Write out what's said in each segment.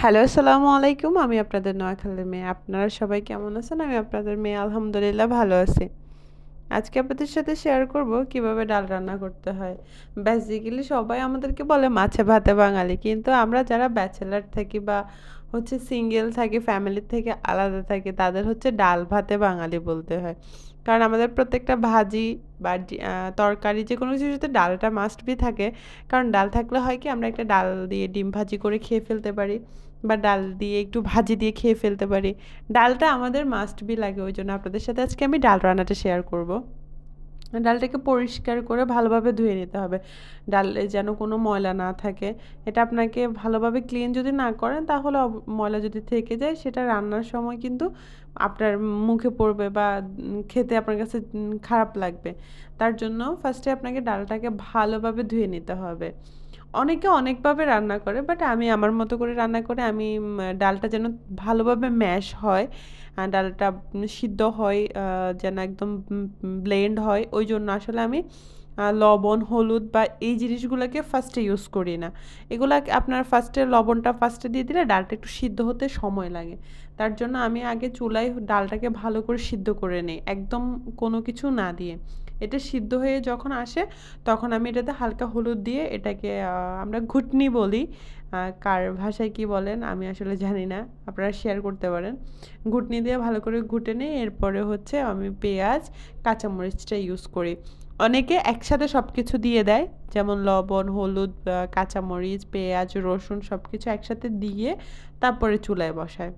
Hello, আসসালামু আলাইকুম। আমি আপনাদের নোয়াখালীর মেয়ে। আপনারা সবাই কেমন আছেন? আমি আপনাদের মেয়ে আলহামদুলিল্লাহ ভালো আছি। আজকে আপনাদের সাথে শেয়ার করব কিভাবে ডাল রান্না করতে হয়। বেসিক্যালি সবাই আমাদেরকে বলে মাছে ভাতে বাঙালি। কিন্তু আমরা যারা ব্যাচেলর থাকি বা হচ্ছে সিঙ্গেল থাকি, ফ্যামিলির থেকে আলাদা থাকি, তাদের হচ্ছে ডাল ভাতে বাঙালি বলতে হয়। কারণ আমাদের প্রত্যেকটা ভাজি বা তরকারি যেকোনো কিছুর সাথে ডালটা মাস্ট বি থাকে। কারণ ডাল থাকলে হয় কি আমরা একটা ডাল দিয়ে ডিম ভাজি করে খেয়ে ফেলতে পারি বা ডাল দিয়ে একটু ভাজি দিয়ে খেয়ে ফেলতে পারি। ডালটা আমাদের মাস্ট বি লাগে। ওইজন্য আপনাদের সাথে আজকে আমি ডাল রান্নাটা শেয়ার করব। ডালটাকে পরিষ্কার করে ভালোভাবে ধুয়ে নিতে হবে। ডালে যেন কোনো ময়লা না থাকে। এটা আপনাকে ভালোভাবে ক্লিন যদি না করেন তাহলে ময়লা যদি থেকে যায় সেটা রান্নার সময় কিন্তু আপনার মুখে পড়বে বা খেতে আপনার কাছে খারাপ লাগবে। তার জন্য ফার্স্টে আপনাকে ডালটাকে ভালোভাবে ধুয়ে নিতে হবে। অনেকে অনেকভাবে রান্না করে, বাট আমি আমার মতো করে রান্না করে আমি ডালটা যেন ভালোভাবে ম্যাশ হয়, ডালটা সিদ্ধ হয়, যেন একদম ব্লেন্ড হয়। ওই জন্য আসলে আমি লবণ হলুদ বা এই জিনিসগুলোকে ফার্স্টে ইউজ করি না। এগুলা আপনার ফার্স্টে লবণটা ফার্স্টে দিয়ে দিলে ডালটা একটু সিদ্ধ হতে সময় লাগে। তার জন্য আমি আগে চুলায় ডালটাকে ভালো করে সিদ্ধ করে নিই, একদম কোনো কিছু না দিয়ে। এটা সিদ্ধ হয়ে যখন আসে তখন আমি এটাতে হালকা হলুদ দিয়ে এটাকে আমরা ঘুটনি বলি। কার ভাষায় কি বলেন আমি আসলে জানি না, আপনারা শেয়ার করতে পারেন। ঘুটনি দিয়ে ভালো করে ঘুটে নিই, এরপরে হচ্ছে আমি পেঁয়াজ কাঁচামরিচটা ইউজ করি। অনেকে একসাথে সব কিছু দিয়ে দেয়, যেমন লবণ হলুদ কাঁচামরিচ পেঁয়াজ রসুন সব কিছু একসাথে দিয়ে তারপরে চুলায় বসায়।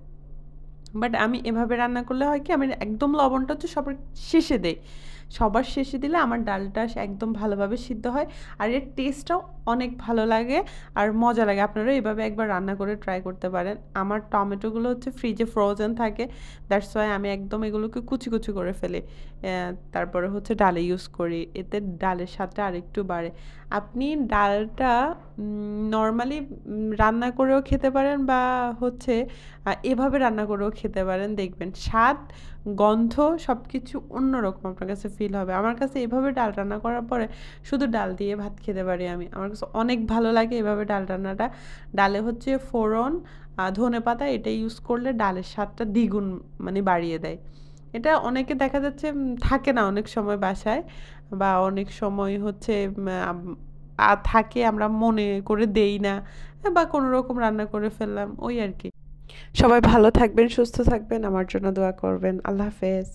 বাট আমি এভাবে রান্না করলে হয় কি আমি একদম লবণটা হচ্ছে সবার শেষে দেই। সবার শেষে দিলে আমার ডালটা একদম ভালোভাবে সিদ্ধ হয় আর এর টেস্টটাও অনেক ভালো লাগে আর মজা লাগে। আপনারা এভাবে একবার রান্না করে ট্রাই করতে পারেন। আমার টমেটোগুলো হচ্ছে ফ্রিজে ফ্রোজেন থাকে, দ্যাটস ওয়াই আমি একদম এগুলোকে কুচি কুচি করে ফেলি। তারপরে হচ্ছে ডালে ইউজ করি, এতে ডালের স্বাদটা আরেকটু বাড়ে। আপনি ডালটা নর্মালি রান্না করেও খেতে পারেন বা হচ্ছে এভাবে রান্না করেও খেতে পারেন। দেখবেন স্বাদ গন্ধ সব কিছু অন্যরকম আপনার কাছে ফিল হবে। আমার কাছে এভাবে ডাল রান্না করার পরে শুধু ডাল দিয়ে ভাত খেতে পারি আমি। আমার কাছে অনেক ভালো লাগে এভাবে ডাল রান্নাটা। ডালে হচ্ছে ফোড়ন ধনেপাতা এটা ইউজ করলে ডালের স্বাদটা দ্বিগুণ মানে বাড়িয়ে দেয়। এটা অনেকে দেখা যাচ্ছে থাকে না অনেক সময় বাসায়, বা অনেক সময় হচ্ছে থাকে আমরা মনে করে দেই না, বা কোনো রকম রান্না করে ফেললাম ওই আর কি। সবাই ভালো থাকবেন, সুস্থ থাকবেন, আমার জন্য দোয়া করবেন। আল্লাহ হাফেজ।